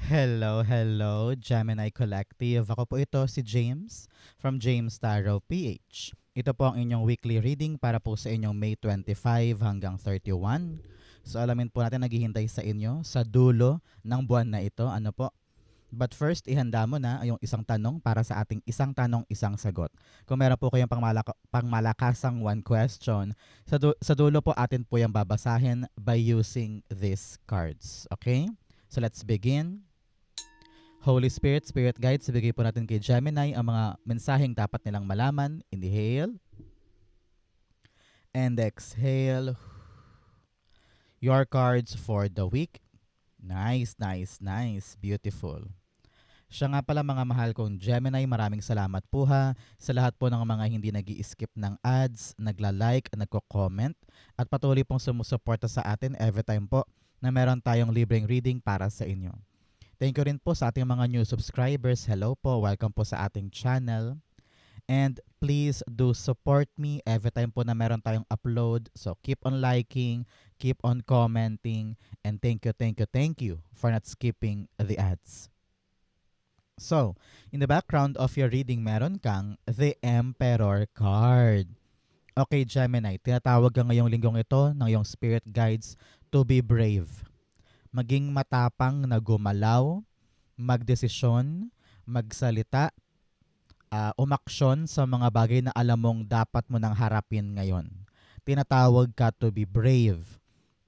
Hello, hello, Gemini Collective. Ako po ito si James from James Tarot PH. Ito po ang inyong weekly reading para po sa inyong May 25 hanggang 31. So alamin po natin naghihintay sa inyo sa dulo ng buwan na ito. Ano po? But first, ihanda mo na yung isang tanong para sa ating isang tanong, isang sagot. Kung meron po kayong pangmalakasang one question, sa dulo po atin po yung babasahin by using these cards. Okay? So let's begin. Holy Spirit, Spirit Guides, ibigay po natin kay Gemini ang mga mensaheng dapat nilang malaman. Inhale and exhale. Your cards for the week. Nice, nice, nice. Beautiful. Siya nga pala mga mahal kong Gemini, maraming salamat po ha sa lahat po ng mga hindi nag-i-skip ng ads, nagla-like, nagko-comment at patuloy pong sumusuporta sa atin every time po na meron tayong libreng reading para sa inyo. Thank you rin po sa ating mga new subscribers. Hello po, welcome po sa ating channel. And please do support me every time po na meron tayong upload. So keep on liking, keep on commenting, and thank you for not skipping the ads. So, in the background of your reading, meron kang the Emperor card. Okay, Gemini, tinatawag ka ngayong linggong ito ng iyong spirit guides to be brave. Maging matapang na gumalaw, magdesisyon, magsalita, umaksyon sa mga bagay na alam mong dapat mo nang harapin ngayon. Tinatawag ka to be brave,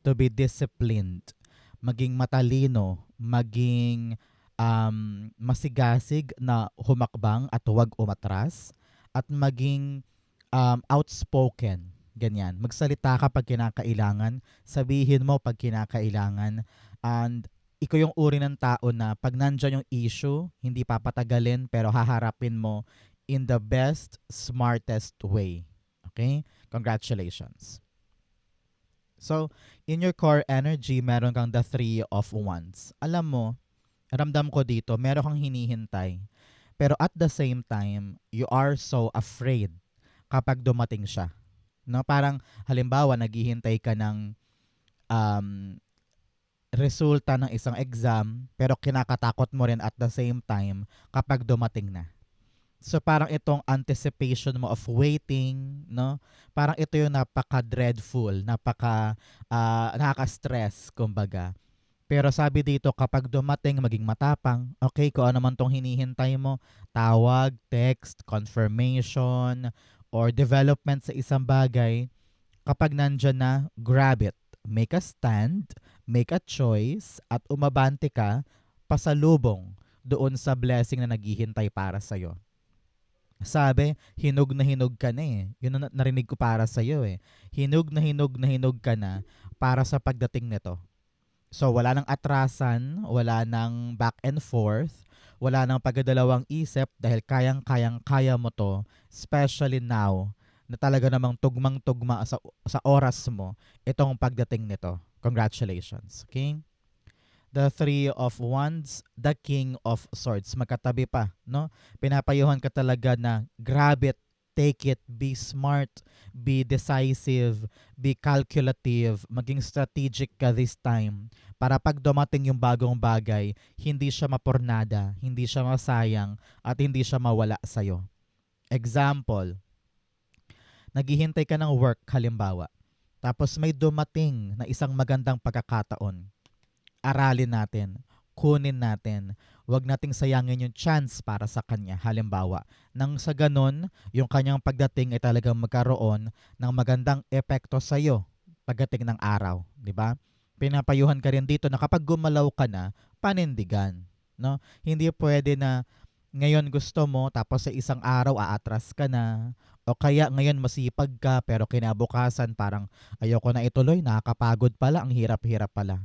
to be disciplined, maging matalino, maging masigasig na humakbang at huwag umatras, at maging outspoken. Ganyan. Magsalita ka pag kinakailangan, sabihin mo pag kinakailangan, and ikaw yung uri ng tao na pag nandyan yung issue, hindi papatagalin pero haharapin mo in the best, smartest way. Okay? Congratulations. So, in your core energy, meron kang the Three of Wands. Alam mo, ramdam ko dito, meron kang hinihintay. Pero at the same time, you are so afraid kapag dumating siya. No? Parang halimbawa, naghihintay ka ng um, resulta ng isang exam, pero kinakatakot mo rin at the same time kapag dumating na. So parang itong anticipation mo of waiting, no? Parang ito yung napaka-dreadful, nakaka-stress, kumbaga. Pero sabi dito, kapag dumating, maging matapang. Okay, kung ano man tong hinihintay mo, tawag, text, confirmation, or development sa isang bagay, kapag nandyan na, grab it. Make a stand, make a choice, at umabante ka pasalubong doon sa blessing na naghihintay para sa'yo. Sabi, hinog na hinog ka na eh. Yun ang narinig ko para sa'yo eh. Hinog na hinog na hinog ka na para sa pagdating nito. So wala nang atrasan, wala nang back and forth, wala nang pagdadalawang isip dahil kaya mo to, especially now na talaga namang tugmang-tugma sa oras mo itong pagdating nito. Congratulations. Okay? The Three of Wands, the King of Swords. Magkatabi pa, no? Pinapayuhan ka talaga na grab it, take it, be smart, be decisive, be calculative, maging strategic ka this time para pag dumating yung bagong bagay, hindi siya mapornada, hindi siya masayang, at hindi siya mawala sa'yo. Example, naghihintay ka ng work halimbawa, tapos may dumating na isang magandang pagkakataon. Aralin natin, kunin natin, wag nating sayangin yung chance para sa kanya. Halimbawa, nang sa ganon, yung kanyang pagdating ay talagang magkaroon ng magandang epekto sa iyo pagdating ng araw, di ba? Pinapayuhan ka rin dito na kapag gumalaw ka na, panindigan, no? Hindi pwede na ngayon gusto mo tapos sa isang araw aatras ka na, o kaya ngayon masipag ka pero kinabukasan parang ayoko na ituloy, nakakapagod pala, ang hirap-hirap pala.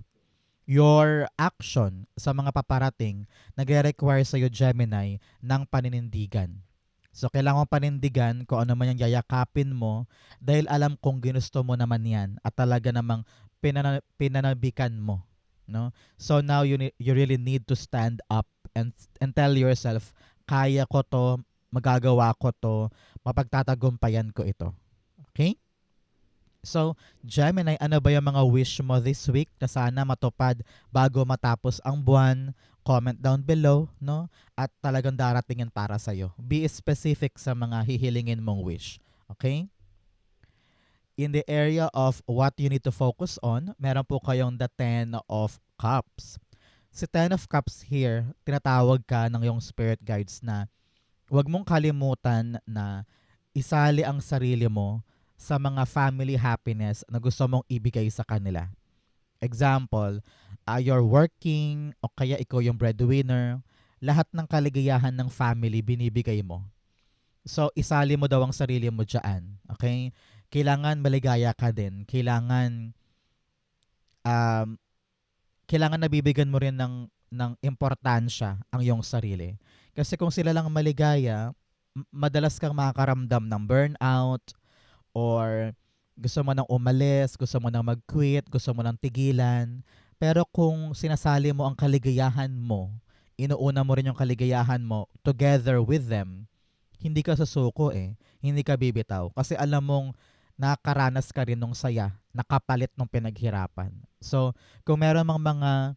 Your action sa mga paparating nagre-require sa'yo, Gemini, ng paninindigan. So, kailangan mo panindigan kung ano man yung yayakapin mo dahil alam kong ginusto mo naman yan at talaga namang pinanabikan mo. No? So, now you really need to stand up and tell yourself, kaya ko to, magagawa ko to, mapagtatagumpayan ko ito. Okay? So, Gemini, ano ba yung mga wish mo this week na sana matupad bago matapos ang buwan? comment down below, no? At talagang darating yan para sa'yo. Be specific sa mga hihilingin mong wish. Okay? In the area of what you need to focus on, meron po kayong the Ten of Cups. Si Ten of Cups here, tinatawag ka ng yung spirit guides na huwag mong kalimutan na isali ang sarili mo sa mga family happiness na gusto mong ibigay sa kanila. Example, you're working o kaya ikaw yung breadwinner, lahat ng kaligayahan ng family binibigay mo. So, isali mo daw ang sarili mo dyan. Okay? Kailangan maligaya ka din. Um, kailangan nabibigyan mo rin ng importansya ang iyong sarili. Kasi kung sila lang maligaya, madalas kang makakaramdam ng burnout or gusto mo nang umalis, gusto mo nang mag-quit, gusto mo nang tigilan. Pero kung sinasali mo ang kaligayahan mo, inuuna mo rin yung kaligayahan mo together with them, hindi ka susuko Hindi ka bibitaw. Kasi alam mong nakaranas ka rin ng saya, nakapalit ng pinaghirapan. So, kung meron mga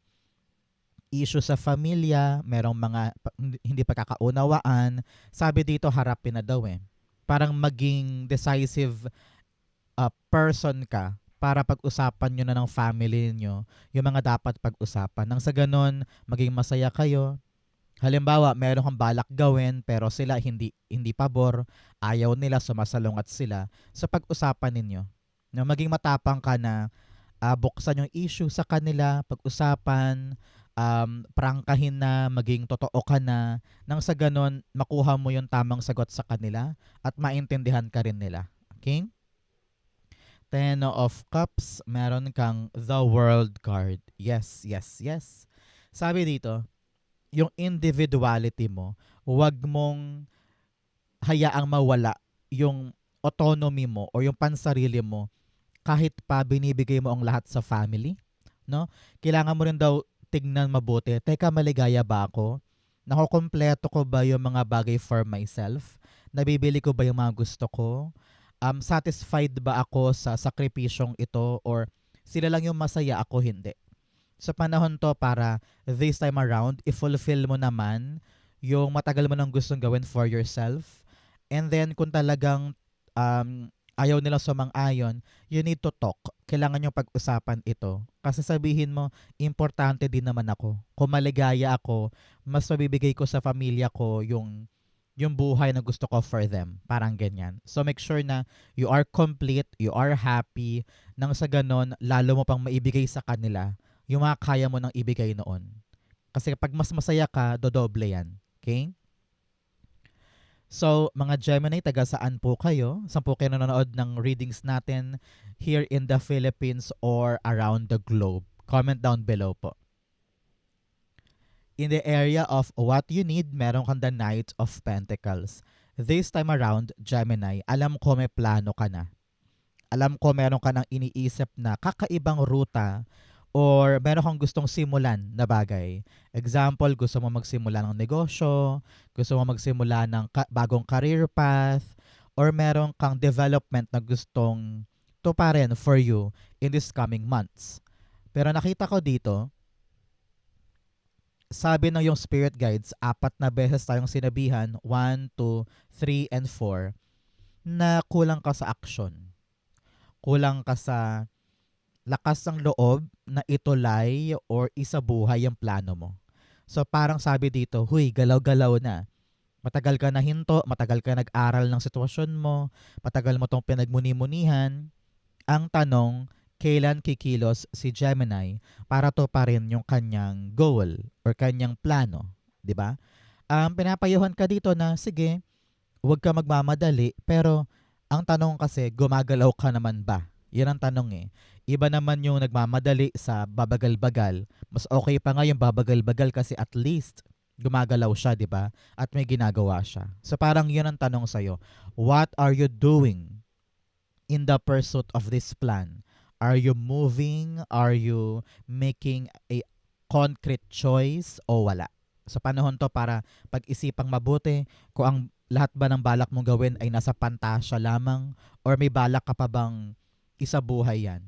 issue sa pamilya, merong mga hindi pagkakaunawaan, sabi dito harapin na daw Parang maging decisive person ka para pag-usapan nyo na ng family niyo yung mga dapat pag-usapan. Nang sa ganun, maging masaya kayo. Halimbawa, meron kang balak gawin pero sila hindi pabor, ayaw nila, sumasalungat sila sa pag-usapan ninyo. No, maging matapang ka na buksan yung issue sa kanila, pag-usapan, prangkahin na, maging totoo ka na, nang sa ganun, makuha mo yung tamang sagot sa kanila at maintindihan ka rin nila. Okay? Ten of Cups, meron kang The World card. Yes, yes, yes. Sabi dito, yung individuality mo, huwag mong hayaang mawala yung autonomy mo o yung pansarili mo kahit pa binibigay mo ang lahat sa family, no? Kailangan mo rin daw tignan mabuti. Teka, maligaya ba ako? Nakukompleto ko ba yung mga bagay for myself? Nabibili ko ba yung mga gusto ko? Satisfied ba ako sa sakripisyong ito or sila lang yung masaya, ako hindi? Sa panahon to para this time around, i-fulfill mo naman yung matagal mo nang gustong gawin for yourself. And then kung talagang ayaw nila sumang-ayon, you need to talk. Kailangan yung pag-usapan ito. Kasi sabihin mo, importante din naman ako. Kung maligaya ako, mas mabibigay ko sa pamilya ko yung buhay na gusto ko for them. Parang ganyan. So make sure na you are complete, you are happy, nang sa ganon, lalo mo pang maibigay sa kanila yung mga kaya mo nang ibigay noon. Kasi pag mas masaya ka, dodoble yan. Okay? So, mga Gemini, taga saan po kayo? Saan po kayo nanonood ng readings natin here in the Philippines or around the globe? Comment down below po. In the area of what you need, meron kang the Knight of Pentacles. This time around, Gemini, alam ko may plano ka na. Alam ko meron ka nang iniisip na kakaibang ruta or meron kang gustong simulan na bagay. Example, gusto mo magsimula ng negosyo, gusto mo magsimula ng bagong career path, or meron kang development na gustong tuparin for you in these coming months. Pero nakita ko dito, sabi ng yung spirit guides, 4 na beses tayong sinabihan, 1, 2, 3, and 4, na kulang ka sa action. Kulang ka sa lakas ng loob na itulay or isabuhay ang plano mo. So parang sabi dito, huy, galaw-galaw na. Matagal ka na hinto, matagal ka nag-aral ng sitwasyon mo, matagal mo tong pinagmuni-munihan. Ang tanong, kailan kikilos si Gemini para to pa rin yung kanyang goal or kanyang plano, 'di ba? Pinapayuhan ka dito na sige, huwag ka magmamadali, pero ang tanong kasi, gumagalaw ka naman ba? Yan ang tanong Iba naman yung nagmamadali sa babagal-bagal. Mas okay pa nga yung babagal-bagal kasi at least gumagalaw siya, di ba? At may ginagawa siya. So parang yun ang tanong sa'yo. What are you doing in the pursuit of this plan? Are you moving? Are you making a concrete choice o wala? Sa panahon to para pag-isipang mabuti kung ang lahat ba ng balak mong gawin ay nasa pantasya lamang or may balak ka pa bang isabuhay yan.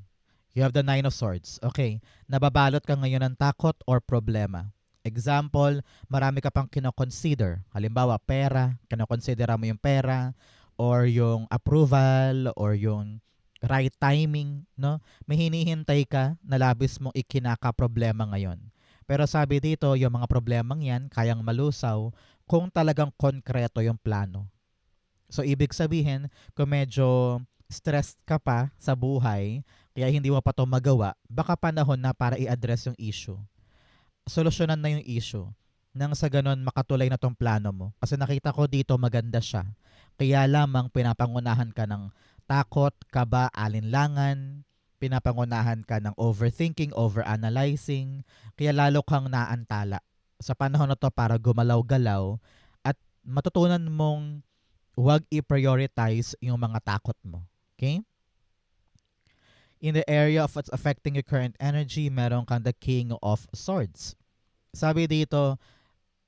You have the 9 of Swords. Okay. Nababalot ka ngayon ng takot or problema. Example, marami ka pang kino-consider. Halimbawa, pera, kino-considera mo yung pera or yung approval or yung right timing, no? May hinihintay ka na labis mong ikinaka-problema ngayon. Pero sabi dito, yung mga problemang yan, kayang malusaw kung talagang konkreto yung plano. So, ibig sabihin, kung medyo stressed ka pa sa buhay, kaya hindi mo pa to magawa, baka panahon na para i-address yung issue. Solusyonan na yung issue nang sa ganun makatuloy na tong plano mo. Kasi nakita ko dito maganda siya. Kaya lamang pinapangunahan ka ng takot, kaba, alinlangan, pinapangunahan ka ng overthinking, overanalyzing, kaya lalo kang naantala sa panahon na to para gumalaw-galaw at matutunan mong huwag i-prioritize yung mga takot mo. Okay? In the area of what's affecting your current energy, meron kang the King of Swords. Sabi dito,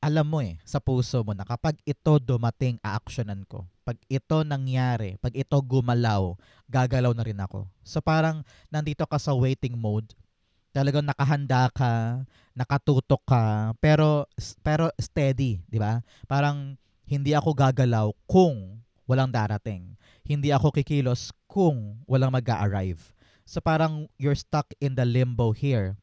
alam mo sa puso mo na kapag ito dumating, aaksyonan ko. Pag ito nangyari, pag ito gumalaw, gagalaw na rin ako. So parang nandito ka sa waiting mode, talagang nakahanda ka, nakatutok ka, pero steady, di ba? Parang hindi ako gagalaw kung walang darating. Hindi ako kikilos kung walang mag-a-arrive. So parang you're stuck in the limbo here,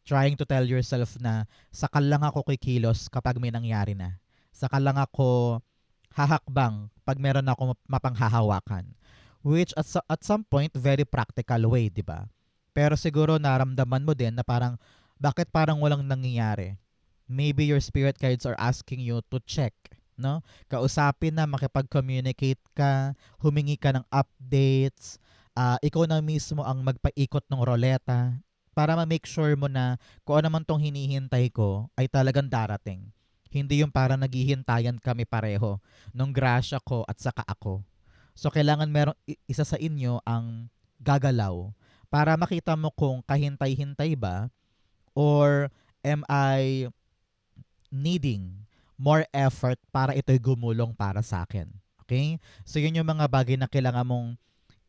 trying to tell yourself na sakal lang ako kikilos kapag may nangyari na. Sakal lang ako hahakbang pag meron ako mapanghahawakan. Which at some point, very practical way, di ba? Pero siguro naramdaman mo din na parang, bakit parang walang nangyayari? Maybe your spirit guides are asking you to check, no? Kausapin na, makipag-communicate ka, humingi ka ng updates, ikaw na mismo ang magpaikot ng roleta para ma-make sure mo na kung ano man tong hinihintay ko ay talagang darating. Hindi yung para naghihintayan kami pareho nung grasya ko at saka ako. So kailangan merong isa sa inyo ang gagalaw para makita mo kung kahintay-hintay ba or am I needing more effort para ito'y gumulong para sa akin. Okay? So yun yung mga bagay na kailangan mong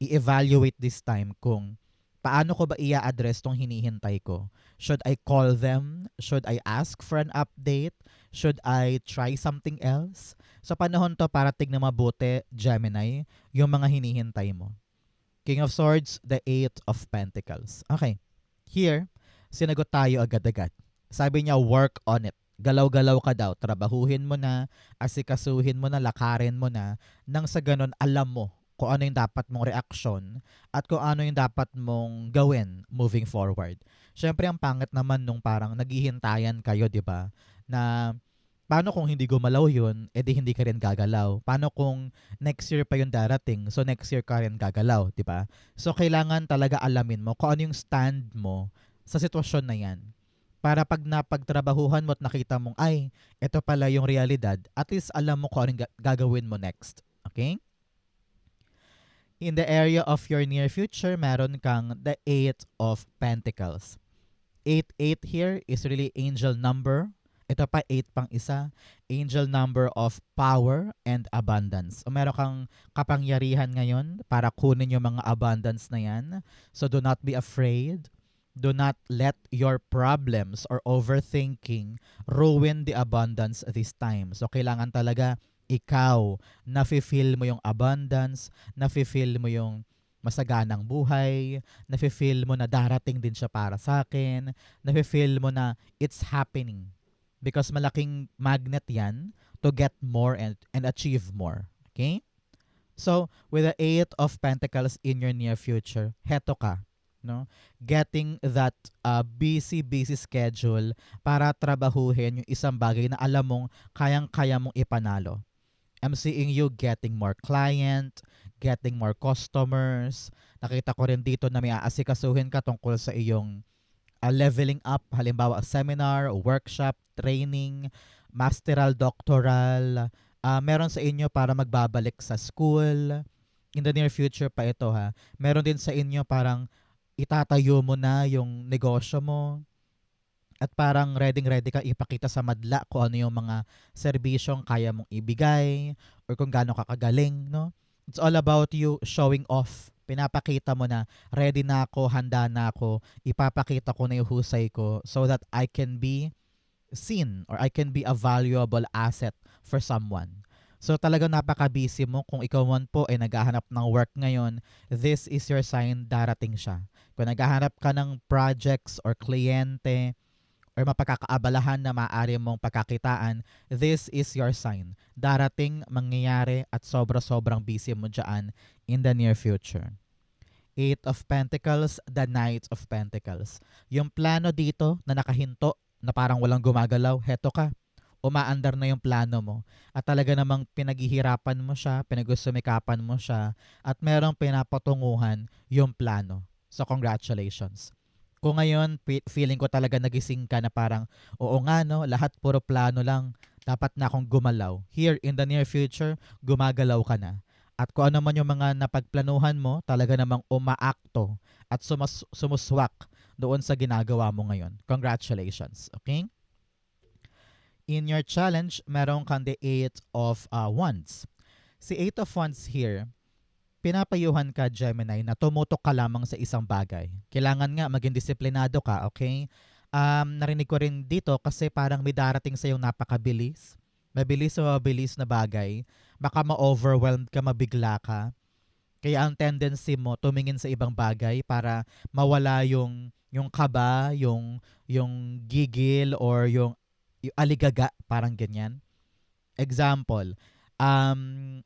i-evaluate this time kung paano ko ba i-address tong hinihintay ko. Should I call them? Should I ask for an update? Should I try something else? Sa panahon to para tignan mabuti, Gemini, yung mga hinihintay mo. King of Swords, the Eight of Pentacles. Okay. Here, sinagot tayo agad-agad. Sabi niya, work on it. Galaw-galaw ka daw. Trabahuhin mo na, asikasuhin mo na, lakarin mo na, nang sa ganun alam mo kung ano yung dapat mong reaksyon at kung ano yung dapat mong gawin moving forward. Siyempre, ang pangit naman nung parang naghihintayan kayo, di ba? Na paano kung hindi gumalaw yun, edi hindi ka rin gagalaw. Paano kung next year pa yung darating, so next year ka rin gagalaw, di ba? So, kailangan talaga alamin mo kung ano yung stand mo sa sitwasyon na yan. Para pag napagtrabahuhan mo at nakita mong, ay, ito pala yung realidad, at least alam mo kung anong gagawin mo next. Okay? In the area of your near future, meron kang the Eight of Pentacles. 8-8 here is really angel number. Ito pa, 8 pang isa. Angel number of power and abundance. So, meron kang kapangyarihan ngayon para kunin yung mga abundance na yan. So, do not be afraid. Do not let your problems or overthinking ruin the abundance this time. So, kailangan talaga ikaw, nafe-feel mo yung abundance, nafe-feel mo yung masaganang buhay, nafe-feel mo na darating din siya para sa akin, nafe-feel mo na it's happening. Because malaking magnet yan to get more and achieve more. Okay? So, with the Eight of Pentacles in your near future, heto ka. No? Getting that busy schedule para trabahuhin yung isang bagay na alam mong kayang-kaya mong ipanalo. I'm seeing you getting more client, getting more customers. Nakita ko rin dito na may aasikasuhin ka tungkol sa iyong leveling up. Halimbawa, seminar, workshop, training, masteral, doctoral. Meron sa inyo para magbabalik sa school. In the near future pa ito ha. Meron din sa inyo parang itatayo mo na yung negosyo mo. At parang ready ka ipakita sa madla kung ano yung mga serbisyong kaya mong ibigay or kung gaano ka kagaling, no? It's all about you showing off. Pinapakita mo na ready na ako, handa na ako, ipapakita ko na yung husay ko so that I can be seen or I can be a valuable asset for someone. So talagang napaka-busy mo. Kung ikaw man po ay naghahanap ng work ngayon, this is your sign darating siya. Kung naghahanap ka ng projects or kliyente or mapagkakaabalahan na maaari mong pagkakitaan, this is your sign. Darating, mangyayari at sobra-sobrang busy mo dyan in the near future. Eight of Pentacles, the Knight of Pentacles. Yung plano dito na nakahinto, na parang walang gumagalaw, heto ka. Umaandar na yung plano mo. At talaga namang pinaghihirapan mo siya, pinagsumikapan mo siya, at merong pinapatunguhan yung plano. So congratulations. Kung ngayon, feeling ko talaga nagising ka na parang, oo nga no, lahat puro plano lang. Dapat na akong gumalaw. Here, in the near future, gumagalaw ka na. At kung ano man yung mga napagplanuhan mo, talaga namang umaakto at sumuswak doon sa ginagawa mo ngayon. Congratulations. Okay? In your challenge, meron kang the 8 of Wands. Si 8 of Wands here, pinapayuhan ka, Gemini, na tumutok ka lamang sa isang bagay. Kailangan nga maging disiplinado ka, okay? Narinig ko rin dito kasi parang may darating sa yung napakabilis. Mabilis o mabilis na bagay. Baka ma-overwhelmed ka, mabigla ka. Kaya ang tendency mo tumingin sa ibang bagay para mawala yung kaba, yung gigil or yung aligaga, parang ganyan. Example, um,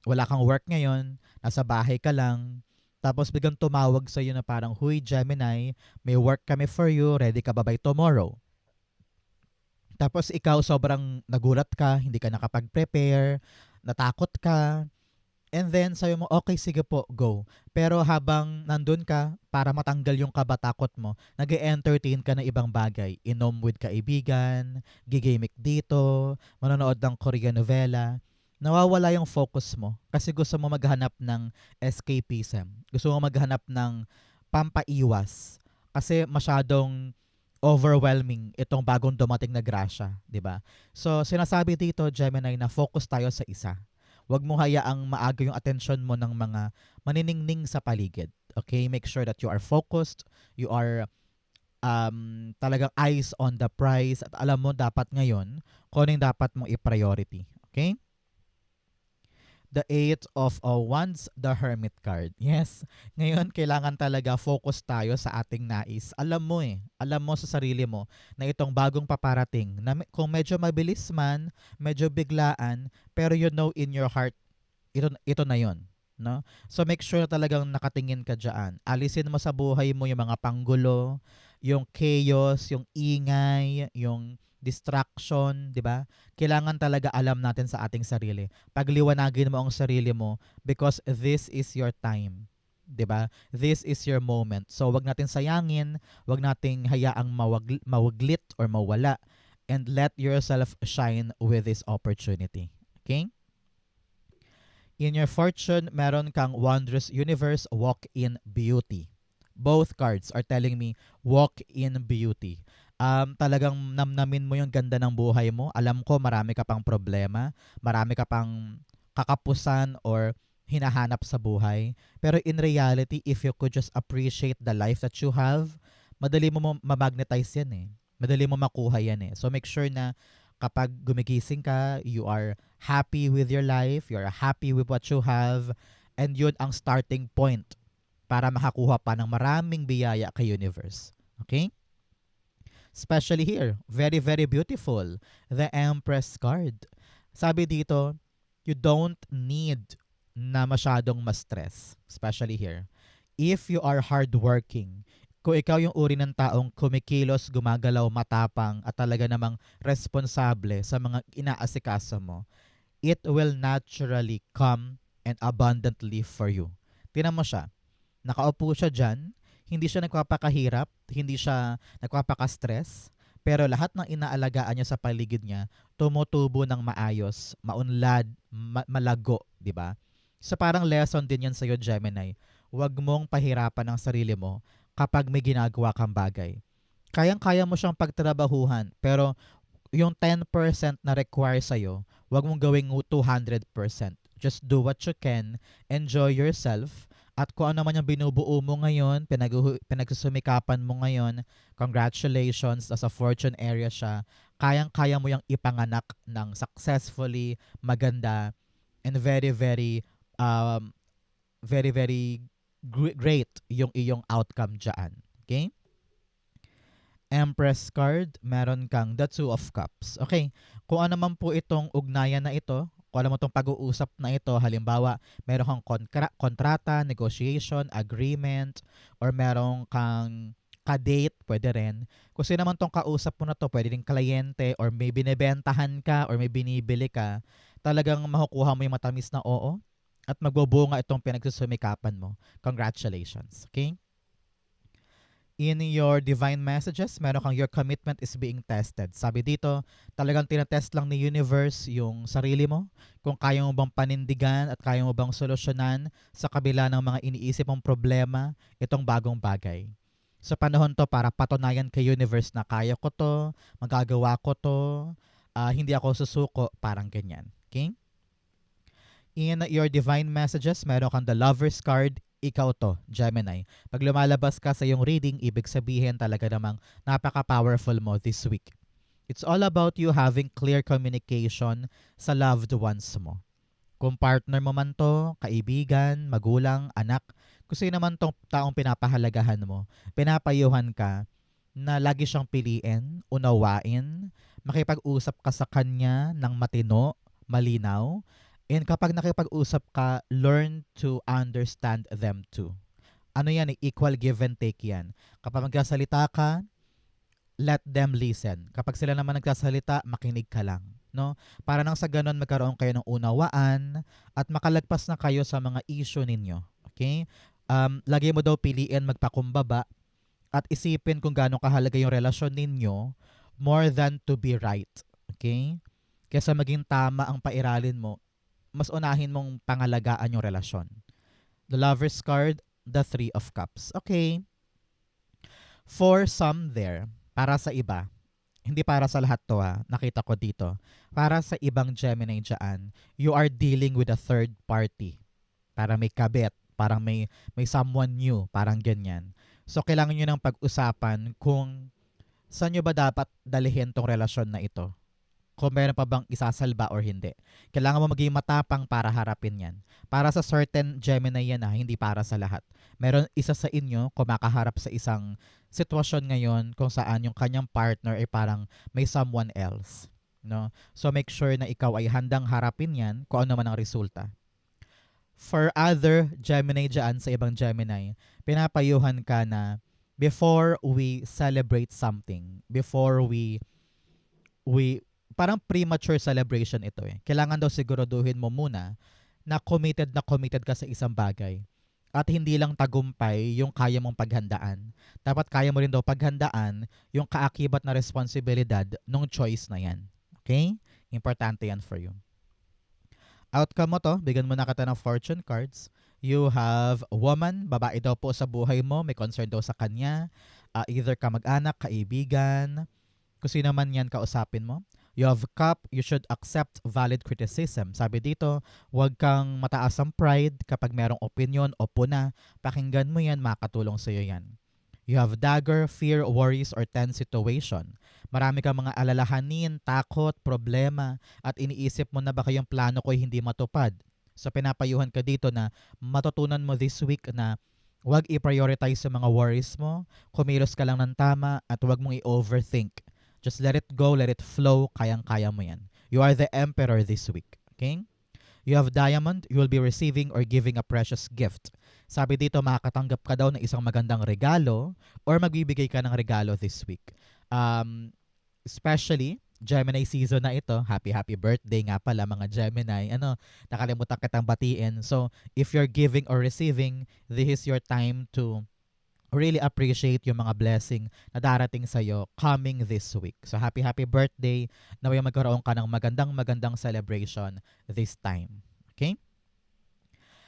wala kang work ngayon, nasa bahay ka lang, tapos biglang tumawag sa'yo na parang, "Huy, Gemini, may work kami for you, ready ka ba by tomorrow?" Tapos ikaw sobrang nagulat ka, hindi ka nakapag-prepare, natakot ka, and then sabi mo, okay, sige po, go. Pero habang nandun ka, para matanggal yung kabatakot mo, nag-entertain ka ng ibang bagay. Inom with kaibigan, gigimik dito, manonood ng Korean novela. Nawawala yung focus mo kasi gusto mo maghanap ng escapism. Gusto mo maghanap ng pampaiwas kasi masyadong overwhelming itong bagong dumating na grasya, 'di ba? So sinasabi dito, Gemini, na focus tayo sa isa. Huwag mo hayaang maaga yung attention mo ng mga maniningning sa paligid. Okay? Make sure that you are focused, you are talagang eyes on the prize at alam mo dapat ngayon kung ano yung dapat mong i-priority. Okay? The 8 of Wands, the Hermit card. Yes, ngayon kailangan talaga focus tayo sa ating nais. Alam mo sa sarili mo na itong bagong paparating, na kung medyo mabilis man, medyo biglaan, pero you know in your heart, ito na yon, no? So make sure na talagang nakatingin ka diyan. Alisin mo sa buhay mo yung mga panggulo, yung chaos, yung ingay, yung distraction, 'di ba? Kailangan talaga alam natin sa ating sarili. Pagliwanagin mo ang sarili mo because this is your time. 'Di ba? This is your moment. So wag natin sayangin, wag nating hayaang mawaglit or mawala, and let yourself shine with this opportunity. Okay? In your fortune, meron kang Wondrous Universe, Walk in Beauty. Both cards are telling me, walk in beauty. Talagang namnamin mo yung ganda ng buhay mo. Alam ko marami ka pang problema, marami ka pang kakapusan or hinahanap sa buhay. Pero in reality, if you could just appreciate the life that you have, madali mo ma-magnetize yan eh. Madali mo makuha yan eh. So make sure na kapag gumigising ka, you are happy with your life, you're happy with what you have, and yun ang starting point para makakuha pa ng maraming biyaya kay universe. Okay? Especially here, very, very beautiful. The Empress card. Sabi dito, you don't need na masyadong ma-stress. Especially here. If you are hardworking, kung ikaw yung uri ng taong kumikilos, gumagalaw, matapang, at talaga namang responsable sa mga inaasikaso mo, it will naturally come and abundantly for you. Tinan mo siya. Nakaupo siya dyan, hindi siya nagpapakahirap, hindi siya nagpapaka-stress, pero lahat ng inaalagaan niya sa paligid niya, tumutubo ng maayos, maunlad, malago, di ba? So parang lesson din yan sa'yo, Gemini. Huwag mong pahirapan ang sarili mo kapag may ginagawa kang bagay. Kayang-kaya mo siyang pagtrabahuhan, pero yung 10% na require sa'yo, huwag mong gawing 200%. Just do what you can, enjoy yourself, at kung ano man yung binubuo mo ngayon, pinagsusumikapan mo ngayon, congratulations, nasa fortune area siya, kayang-kaya mo yung ipanganak ng successfully, maganda, and very, very, um, very, very great yung iyong outcome dyan. Okay? Empress card, meron kang the Two of Cups. Okay, kung ano man po itong ugnayan na ito, kung ano mo itong pag-uusap na ito, halimbawa, meron kang kontrata, negotiation, agreement, or meron kang ka-date, pwede rin. Kung sino naman itong kausap mo na to, pwede rin kliyente, or may binibentahan ka, or may binibili ka, talagang makukuha mo yung matamis na oo, at magbubunga itong pinagsusumikapan mo. Congratulations. Okay? In your divine messages, meron kang your commitment is being tested. Sabi dito, talagang tinatest lang ni universe yung sarili mo, kung kaya mo bang panindigan at kaya mo bang solusyonan sa kabila ng mga iniisip mong problema, itong bagong bagay. Sa panahon to, para patunayan kay universe na kaya ko to, magagawa ko to, hindi ako susuko, parang ganyan. Okay? In your divine messages, meron kang the Lover's card. Ikaw to, Gemini. Pag lumalabas ka sa iyong reading, ibig sabihin talaga namang napaka-powerful mo this week. It's all about you having clear communication sa loved ones mo. Kung partner mo man to, kaibigan, magulang, anak, kung sino man tong taong pinapahalagahan mo, pinapayuhan ka na lagi siyang piliin, unawain, makipag-usap ka sa kanya ng matino, malinaw, and kapag nakipag-usap ka, learn to understand them too. Ano yan, equal give and take yan. Kapag magsasalita ka, let them listen. Kapag sila naman nagsasalita, makinig ka lang. No? Para nang sa ganun, magkaroon kayo ng unawaan at makalagpas na kayo sa mga issue ninyo. Okay? Lagi mo daw piliin magpakumbaba at isipin kung gaano kahalaga yung relasyon ninyo more than to be right. Okay? Kesa maging tama ang pairalin mo, mas unahin mong pangalagaan yung relasyon. The Lover's card, the Three of Cups. Okay. For some there, para sa iba, hindi para sa lahat to ha, nakita ko dito. Para sa ibang Gemini dyan, you are dealing with a third party. Parang may kabit, parang may someone new, parang ganyan. So, kailangan nyo ng pag-usapan kung saan nyo ba dapat dalihin tong relasyon na ito. Kung meron pa bang isasalba or hindi. Kailangan mo maging matapang para harapin yan. Para sa certain Gemini yan hindi para sa lahat. Meron isa sa inyo kung makaharap sa isang sitwasyon ngayon kung saan yung kanyang partner ay parang may someone else. No? So make sure na ikaw ay handang harapin yan kung ano man ang resulta. For other Gemini dyan, sa ibang Gemini, pinapayuhan ka na before we celebrate something, before we parang premature celebration ito eh. Kailangan daw siguraduhin mo muna na committed ka sa isang bagay. At hindi lang tagumpay yung kaya mong paghandaan. Dapat kaya mo rin daw paghandaan yung kaakibat na responsibilidad ng choice na yan. Okay? Importante yan for you. Outcome mo to, bigyan mo na kita ng fortune cards. You have a woman, babae daw po sa buhay mo, may concern daw sa kanya. Either kamag-anak, kaibigan, kung sino man yan kausapin mo. You have cup, you should accept valid criticism. Sabi dito, huwag kang mataas ang pride kapag merong opinion o puna. Pakinggan mo yan, makatulong sa'yo yan. You have dagger, fear, worries, or tense situation. Marami kang mga alalahanin, takot, problema, at iniisip mo na baka yung plano ko ay hindi matupad. So pinapayuhan ka dito na matutunan mo this week na huwag i-prioritize sa mga worries mo, kumilos ka lang ng tama, at huwag mong i-overthink. Just let it go, let it flow, kayang-kaya mo yan. You are the emperor this week. Okay? You have diamond, you will be receiving or giving a precious gift. Sabi dito, makakatanggap ka daw ng isang magandang regalo or magbibigay ka ng regalo this week. Especially, Gemini season na ito. Happy birthday nga pala mga Gemini. Nakalimutan kitang batiin. So, if you're giving or receiving, this is your time to really appreciate yung mga blessing na darating sa'yo coming this week. So happy birthday. Naway magkaroon ka ng magandang celebration this time. Okay?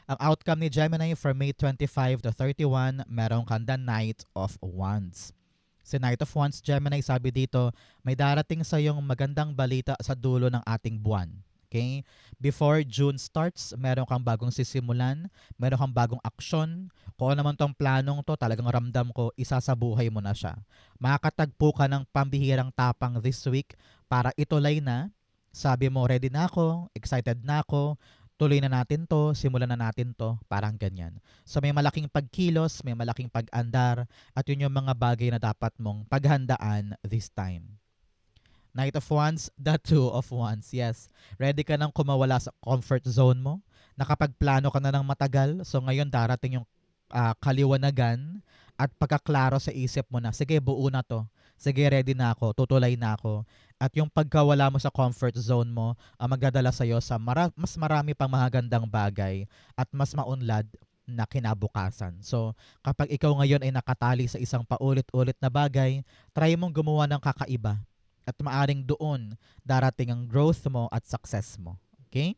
Ang outcome ni Gemini for May 25 to 31, meron kang the Knight of Wands. Si Knight of Wands, Gemini, sabi dito, may darating sa yung magandang balita sa dulo ng ating buwan. Okay? Before June starts, meron kang bagong sisimulan, meron kang bagong aksyon. Kung ano naman tong planong to, talagang ramdam ko, isa sa buhay mo na siya. Makakatagpo ka ng pambihirang tapang this week, para ituloy na. Sabi mo, ready na ako, excited na ako, tuloy na natin to, simulan na natin to, parang ganyan. So may malaking pagkilos, may malaking pag-andar, at yun yung mga bagay na dapat mong paghandaan this time. Knight of Wands, the Two of Wands. Yes, ready ka nang kumawala sa comfort zone mo. Nakapagplano ka na ng matagal. So ngayon darating yung kaliwanagan at pagkaklaro sa isip mo na, sige, buo na to. Sige, ready na ako, tutulay na ako. At yung pagkawala mo sa comfort zone mo, magdadala sa'yo sa mas marami pang magagandang bagay at mas maunlad na kinabukasan. So, kapag ikaw ngayon ay nakatali sa isang paulit-ulit na bagay, try mong gumawa ng kakaiba at maaring doon darating ang growth mo at success mo. Okay?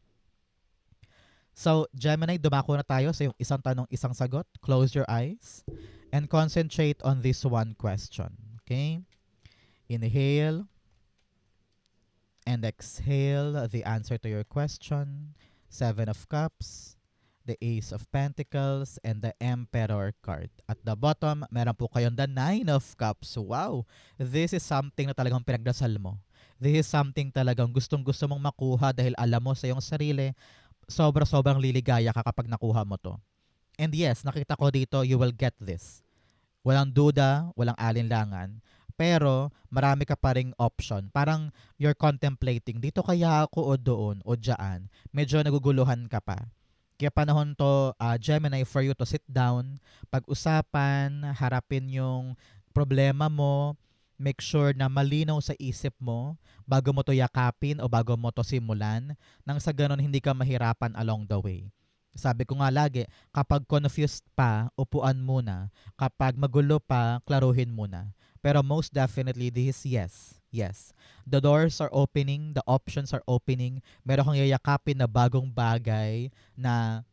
So, Gemini, dumako na tayo sa yung isang tanong, isang sagot. Close your eyes and concentrate on this one question. Okay? Inhale and exhale the answer to your question. Seven of Cups, the Ace of Pentacles, and the Emperor card. At the bottom, meron po kayong the Nine of Cups. Wow! This is something na talagang pinagdasal mo. This is something talagang gustong-gusto mong makuha dahil alam mo sa iyong sarili, sobrang liligaya ka kapag nakuha mo to. And yes, nakita ko dito, you will get this. Walang duda, walang alinlangan. Pero marami ka pa ring option. Parang you're contemplating, dito kaya ako o doon o dyan. Medyo naguguluhan ka pa. Kaya panahon to, Gemini, for you to sit down, pag-usapan, harapin yung problema mo, make sure na malinaw sa isip mo bago mo to yakapin o bago mo to simulan, nang sa ganun hindi ka mahirapan along the way. Sabi ko nga lagi, kapag confused pa, upuan muna. Kapag magulo pa, klaruhin muna. Pero most definitely, this is yes. Yes. The doors are opening, the options are opening. Meron kang yayakapin na bagong bagay na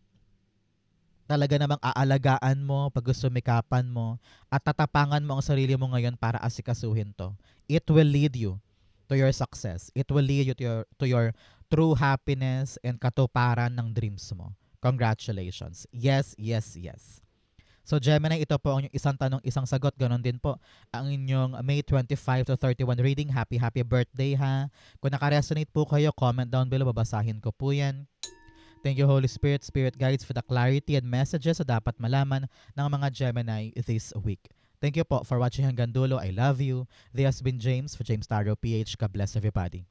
talaga namang aalagaan mo, pag-sumikapan mo, at tatapangan mo ang sarili mo ngayon para asikasuhin to. It will lead you to your success. It will lead you to your true happiness and katuparan ng dreams mo. Congratulations. Yes, yes, yes. So Gemini, ito po ang inyong isang tanong, isang sagot. Ganon din po ang inyong May 25 to 31 reading. Happy birthday ha. Kung nakaresonate po kayo, comment down below. Babasahin ko po yan. Thank you, Holy Spirit, Spirit Guides, for the clarity and messages na dapat malaman ng mga Gemini this week. Thank you po for watching hanggang dulo. I love you. This has been James for James Tarot PH. God bless everybody.